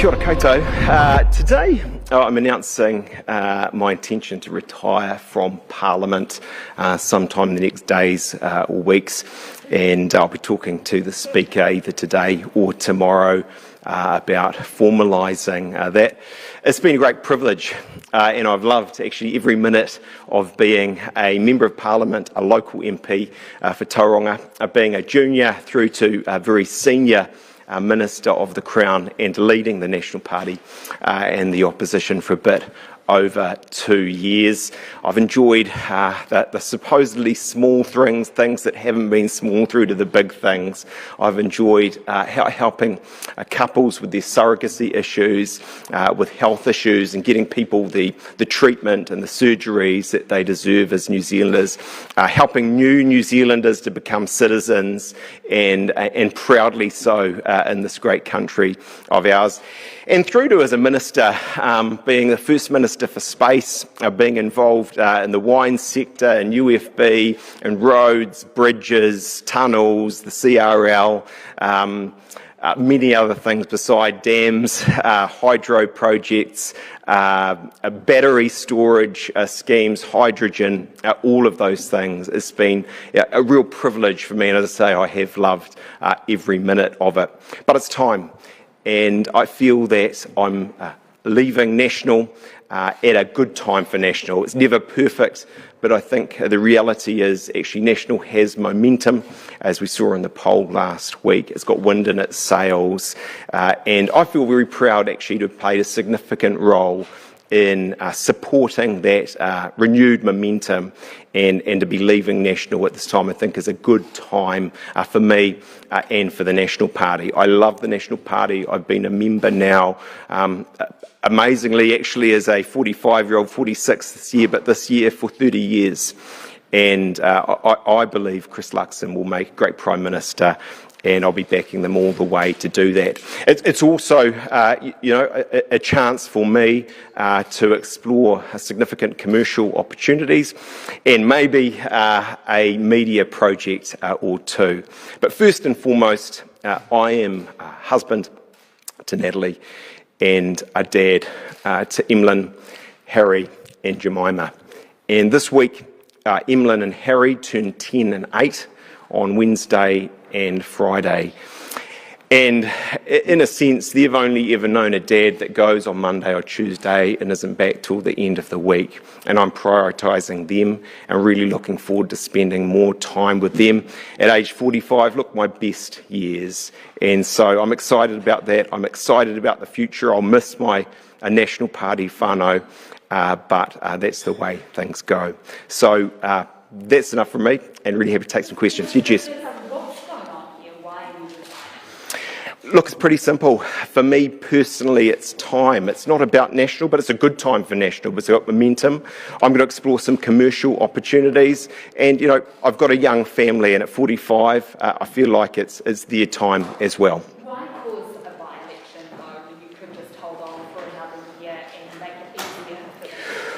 Kia ora koutou. Today I'm announcing my intention to retire from Parliament sometime in the next days or weeks, and I'll be talking to the Speaker either today or tomorrow about formalising that. It's been a great privilege and I've loved actually every minute of being a Member of Parliament, a local MP for Tauranga, being a junior through to a very senior Minister of the Crown and leading the National Party and the opposition for a bit over 2 years. I've enjoyed the supposedly small things that haven't been small through to the big things. I've enjoyed helping couples with their surrogacy issues, with health issues, and getting people the treatment and the surgeries that they deserve as New Zealanders, helping new New Zealanders to become citizens and proudly so in this great country of ours. And through to as a minister, being the first minister for space, being involved in the wine sector and UFB and roads, bridges, tunnels, the CRL, many other things beside dams, hydro projects, battery storage schemes, hydrogen, all of those things. It's been a real privilege for me, and as I say, I have loved every minute of it. But it's time. And I feel that I'm leaving National at a good time for National. It's never perfect, but I think the reality is actually National has momentum, as we saw in the poll last week. It's got wind in its sails, and I feel very proud actually to have played a significant role in supporting that renewed momentum, and to be leaving National at this time, I think, is a good time for me and for the National Party. I love the National Party. I've been a member now, amazingly, actually, as a 45-year-old, 46 this year, but this year for 30 years. And I believe Chris Luxon will make a great Prime Minister, and I'll be backing them all the way to do that. It's also, a chance for me to explore significant commercial opportunities and maybe a media project or two. But first and foremost, I am a husband to Natalie and a dad to Emlyn, Harry and Jemima. And this week, Emlyn and Harry turned 10 and 8 on Wednesday and Friday. And in a sense, they've only ever known a dad that goes on Monday or Tuesday and isn't back till the end of the week. And I'm prioritising them and really looking forward to spending more time with them. At age 45, look, my best years. And so I'm excited about that. I'm excited about the future. I'll miss my National Party whānau, but that's the way things go. So that's enough from me, and really happy to take some questions. Yeah, Jess. Look, it's pretty simple. For me personally, it's time. It's not about National, but it's a good time for National. It's got momentum. I'm going to explore some commercial opportunities. And, I've got a young family, and at 45, I feel like it's their time as well. Why cause a by-election, though, when you could just hold on for another year and make it easier for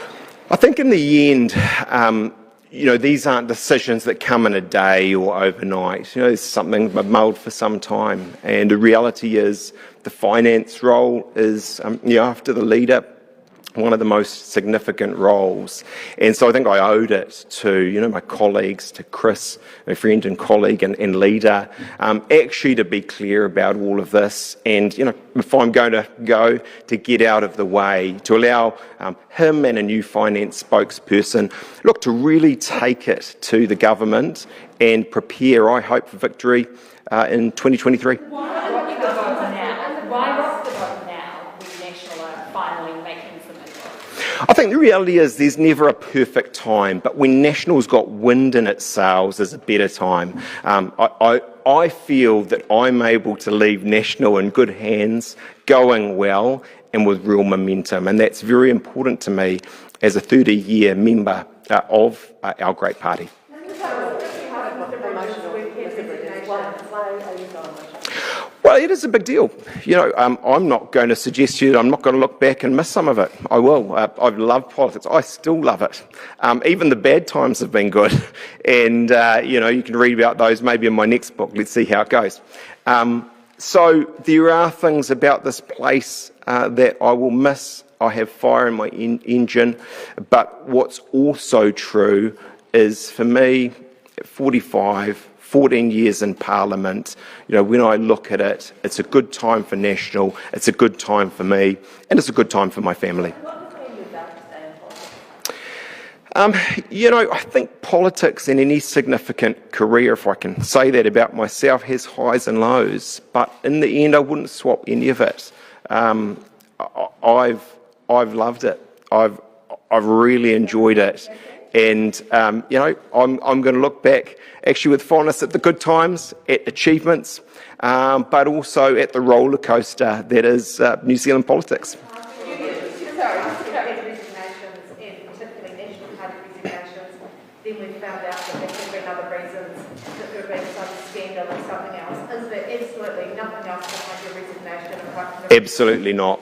them? I think in the end, these aren't decisions that come in a day or overnight. It's something I've mulled for some time. And the reality is the finance role is, after the leader, one of the most significant roles. And so I think I owed it to, my colleagues, to Chris, my friend and colleague and leader, actually to be clear about all of this. And, if I'm going to go, to get out of the way, to allow him and a new finance spokesperson, look, to really take it to the government and prepare, I hope, for victory in 2023. Why rock the vote now? Why rock the vote now when National are finally making some inroads? I think the reality is there's never a perfect time, but when National's got wind in its sails, there's a better time. I feel that I'm able to leave National in good hands, going well, and with real momentum, and that's very important to me as a 30-year member of our great party. Well, it is a big deal. I'm not going to suggest to you that I'm not going to look back and miss some of it. I will. I've loved politics. I still love it. Even the bad times have been good. And, you can read about those maybe in my next book. Let's see how it goes. So there are things about this place that I will miss. I have fire in my engine, but what's also true is, for me, at 45, 14 years in Parliament, when I look at it, it's a good time for National, it's a good time for me, and it's a good time for my family. I think politics in any significant career, if I can say that about myself, has highs and lows. But in the end, I wouldn't swap any of it. I've loved it. I've really enjoyed it, and I'm going to look back actually with fondness at the good times, at achievements, but also at the roller coaster that is New Zealand politics. Then we found out that there could have been other reasons, that there had been some scandal or something else. Is there absolutely nothing else behind your resignation? Absolutely not.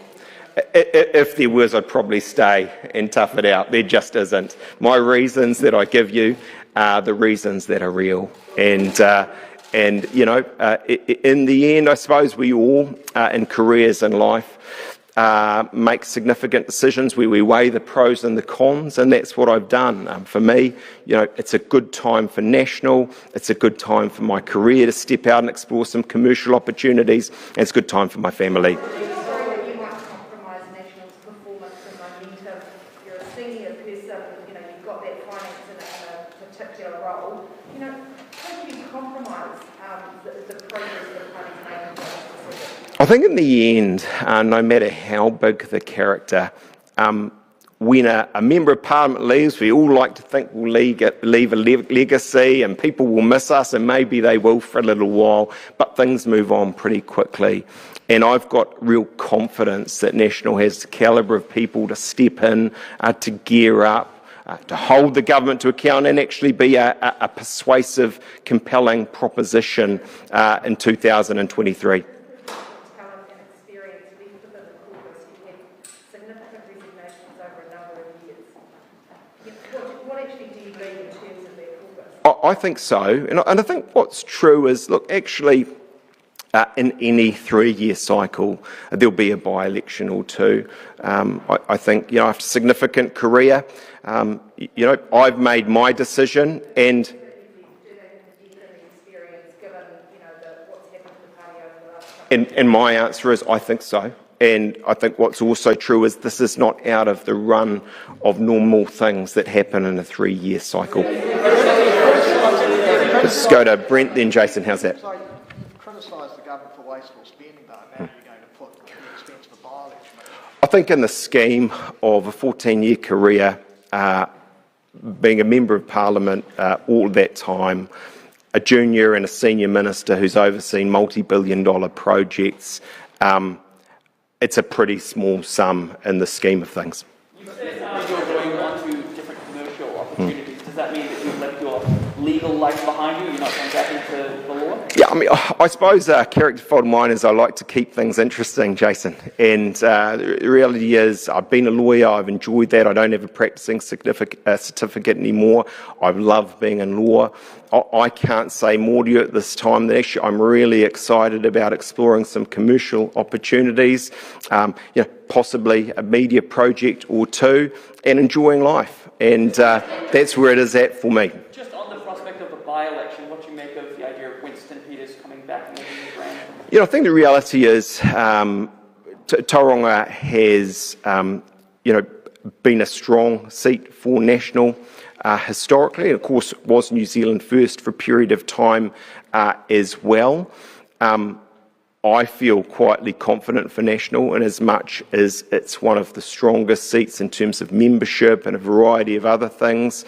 If there was, I'd probably stay and tough it out. There just isn't. My reasons that I give you are the reasons that are real. And in the end, I suppose we all, in careers in life, make significant decisions where we weigh the pros and the cons, and that's what I've done. For me, it's a good time for National, it's a good time for my career to step out and explore some commercial opportunities, and it's a good time for my family. You might compromise National's performance and momentum. You're a senior person, you've got that finance in a particular role. How do you compromise the progress the party's making? I think in the end, no matter how big the character, when a member of Parliament leaves, we all like to think we'll leave a legacy and people will miss us, and maybe they will for a little while, but things move on pretty quickly. And I've got real confidence that National has the calibre of people to step in, to gear up, to hold the government to account and actually be a persuasive, compelling proposition in 2023. I think so, and I think what's true is, look, actually, in any 3-year cycle, there'll be a by-election or two. I think, after a significant career, I've made my decision, and my answer is I think so. And I think what's also true is this is not out of the run of normal things that happen in a 3-year cycle. Let's go to Brent, then Jason. How's that? So you've criticised the government for wasteful spending, though. Now you're going to put the expense of a by-election. I think in the scheme of a 14-year career, being a member of Parliament all that time, a junior and a senior minister who's overseen multi-billion-dollar projects, it's a pretty small sum in the scheme of things. You said you're going on to different commercial opportunities. Does that mean that you've left your legal life behind you? You're not going back into the law? Yeah, I suppose a character fault of mine is I like to keep things interesting, Jason. And the reality is I've been a lawyer, I've enjoyed that. I don't have a practicing certificate anymore. I love being in law. I can't say more to you at this time. Actually, I'm really excited about exploring some commercial opportunities, possibly a media project or two, and enjoying life. And that's where it is at for me. Just on the prospect of a by-election, what do you make of the idea of Winston Peters coming back and winning the brand? I think the reality is Tauranga has, been a strong seat for National historically, and of course was New Zealand first for a period of time as well. I feel quietly confident for National, in as much as it's one of the strongest seats in terms of membership and a variety of other things.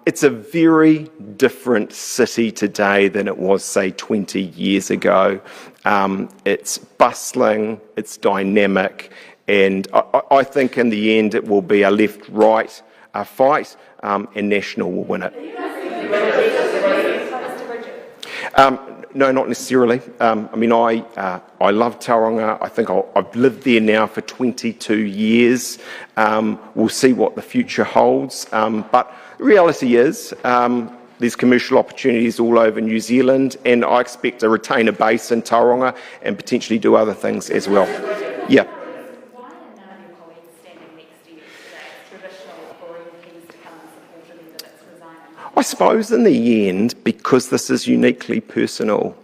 It's a very different city today than it was, say, 20 years ago. It's bustling, it's dynamic, and I think in the end it will be a left-right fight, and National will win it. No, not necessarily. I love Tauranga. I think I've lived there now for 22 years. We'll see what the future holds. But the reality is, There's commercial opportunities all over New Zealand, and I expect to retain a base in Tauranga and potentially do other things as well. Yeah. Why are none of your colleagues standing next to you today? It's traditional for MPs to come and support a member that's resigning. I suppose in the end, because this is uniquely personal,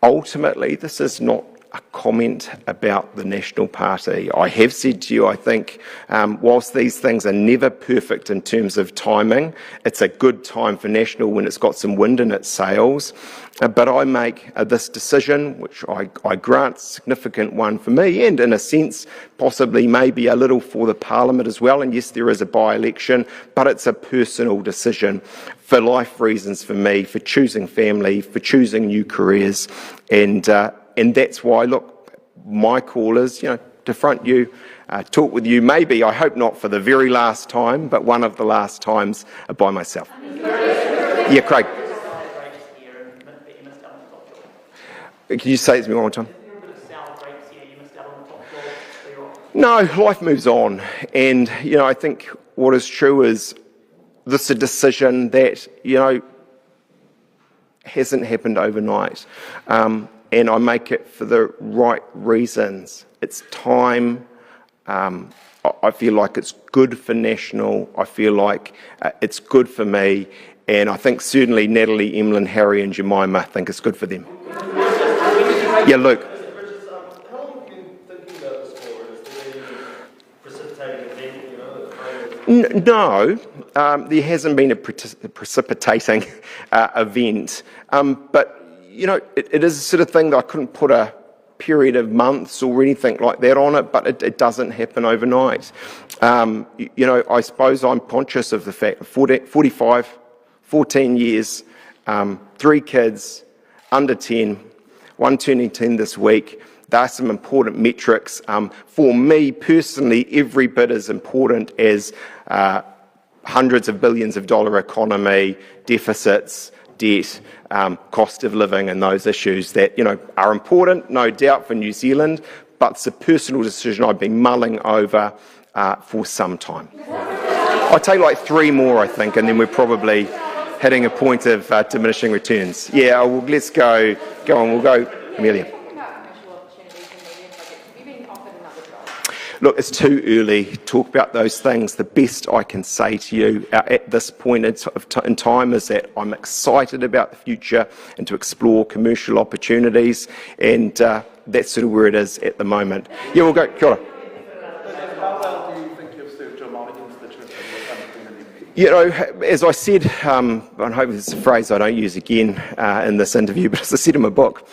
ultimately this is not a comment about the National Party. I have said to you, I think, whilst these things are never perfect in terms of timing, it's a good time for National when it's got some wind in its sails. But I make this decision, which I grant significant one for me, and in a sense, possibly maybe a little for the Parliament as well. And yes, there is a by-election, but it's a personal decision for life reasons for me, for choosing family, for choosing new careers, and that's why, look, my call is, to front you, talk with you, maybe, I hope not for the very last time, but one of the last times by myself. Yeah, Craig. Can you say it to me one more time? No, life moves on. And, I think what is true is this is a decision that, hasn't happened overnight. And I make it for the right reasons. It's time. I feel like it's good for National. I feel like it's good for me. And I think certainly Natalie, Emlyn, Harry and Jemima think it's good for them. Yeah, Luke. How long have you been thinking about this for? Is there any precipitating event, No, there hasn't been a precipitating event. But it is the sort of thing that I couldn't put a period of months or anything like that on it, but it doesn't happen overnight. I suppose I'm conscious of the fact 45, 14 years, 3 kids, under 10, one turning 10 this week. There are some important metrics. For me personally, every bit as important as hundreds of billions of dollar economy, deficits, debt, cost of living and those issues that, are important, no doubt, for New Zealand, but it's a personal decision I've been mulling over for some time. I'll take like 3 more, I think, and then we're probably hitting a point of diminishing returns. Yeah, well, let's go on, we'll go, Amelia. Look, it's too early to talk about those things. The best I can say to you at this point in time is that I'm excited about the future and to explore commercial opportunities, and that's sort of where it is at the moment. Yeah, we'll go. Kia ora. How well do you think you've served your Māori constituents in your time as MP? As I said, I hope this is a phrase I don't use again in this interview, but as I said in my book,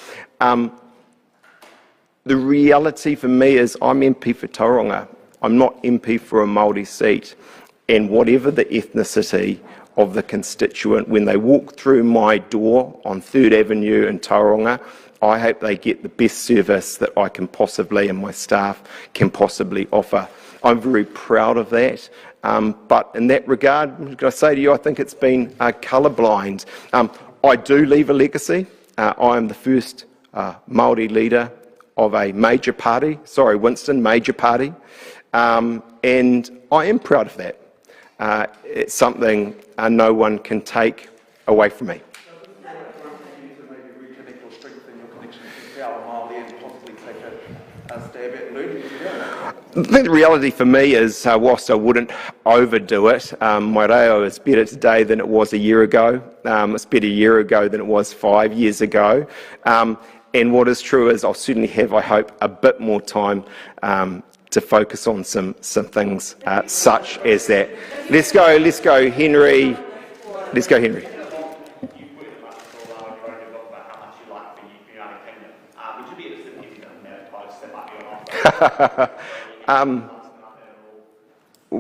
the reality for me is I'm MP for Tauranga. I'm not MP for a Māori seat. And whatever the ethnicity of the constituent, when they walk through my door on 3rd Avenue in Tauranga, I hope they get the best service that I can possibly and my staff can possibly offer. I'm very proud of that. But in that regard, can I say to you, I think it's been colourblind. I do leave a legacy. I am the first Māori leader of a major party, major party, and I am proud of that. It's something no one can take away from me. I think the reality for me is, whilst I wouldn't overdo it, my reo is better today than it was a year ago. It's better a year ago than it was 5 years ago. And what is true is I'll certainly have, I hope, a bit more time to focus on some things such as that. Let's go, Henry. Let's go, Henry.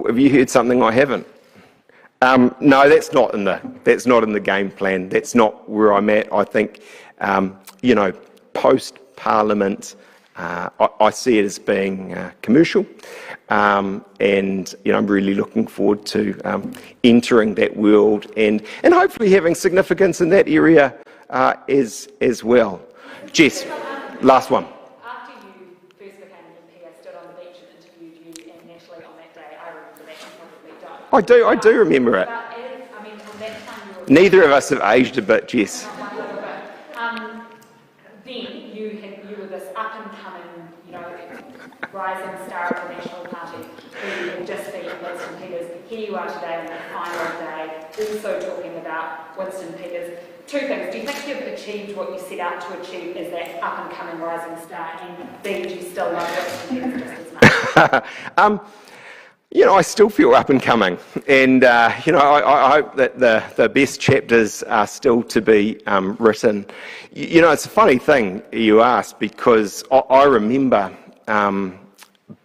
Have you heard something I haven't? No, that's not in the game plan. That's not where I'm at. I think, post-Parliament, I see it as being commercial, and I'm really looking forward to entering that world and hopefully having significance in that area as well. Jess, last one. After you first became an MP, I stood on the beach and interviewed you and Natalie on that day. I remember that, you probably don't. I do remember it. But on that time you were Neither of us have aged a bit, Jess. Then you were this up-and-coming, rising star of the National Party, who had just been Winston Peters. Here you are today on the final day, also talking about Winston Peters. Two things. Do you think you've achieved what you set out to achieve as that up-and-coming rising star? And B, do you still love Winston Peters just as much? I still feel up and coming, and I hope that the best chapters are still to be written. It's a funny thing you ask, because I remember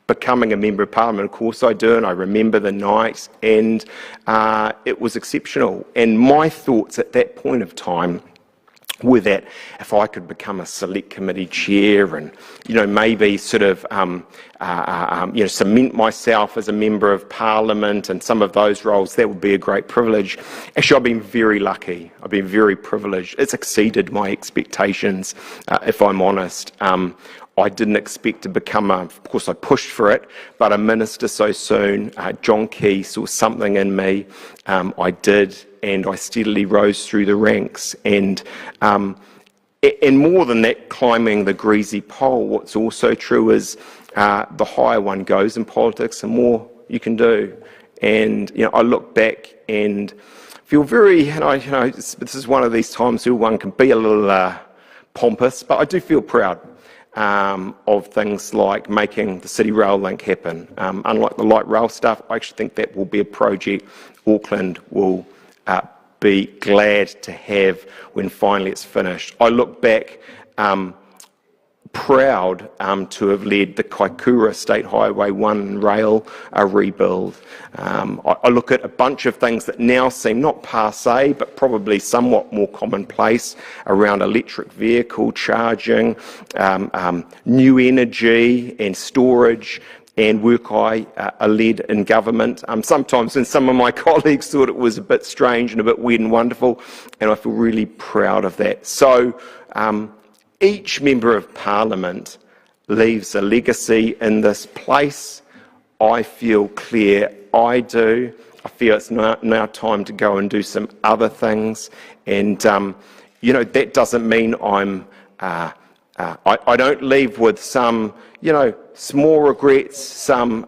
becoming a Member of Parliament. Of course I do, and I remember the night, and it was exceptional. And my thoughts at that point of time were that if I could become a select committee chair and, maybe sort of, cement myself as a Member of Parliament and some of those roles, that would be a great privilege. Actually, I've been very lucky. I've been very privileged. It's exceeded my expectations, if I'm honest. I didn't expect to become of course I pushed for it, but a minister so soon. John Key saw something in me. I did, and I steadily rose through the ranks. And more than that, climbing the greasy pole, what's also true is the higher one goes in politics, the more you can do. And I look back and feel very, this is one of these times where one can be a little pompous, but I do feel proud of things like making the City Rail link happen. Unlike the light rail stuff, I actually think that will be a project Auckland will be glad to have when finally it's finished. I look back proud to have led the Kaikoura State Highway 1 rail rebuild. I look at a bunch of things that now seem not passé, but probably somewhat more commonplace around electric vehicle charging, new energy and storage, and work I led in government. Sometimes, and some of my colleagues thought it was a bit strange and a bit weird and wonderful, and I feel really proud of that. So each Member of Parliament leaves a legacy in this place. I feel clear I do. I feel it's now time to go and do some other things, and that doesn't mean I'm I don't leave with some, small regrets, some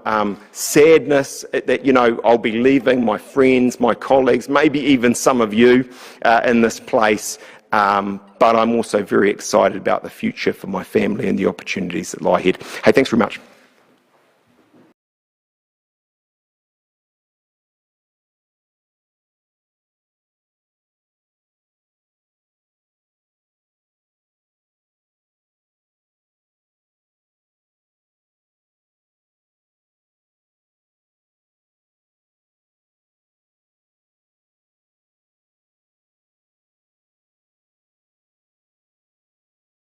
sadness that, I'll be leaving my friends, my colleagues, maybe even some of you in this place. But I'm also very excited about the future for my family and the opportunities that lie ahead. Hey, thanks very much.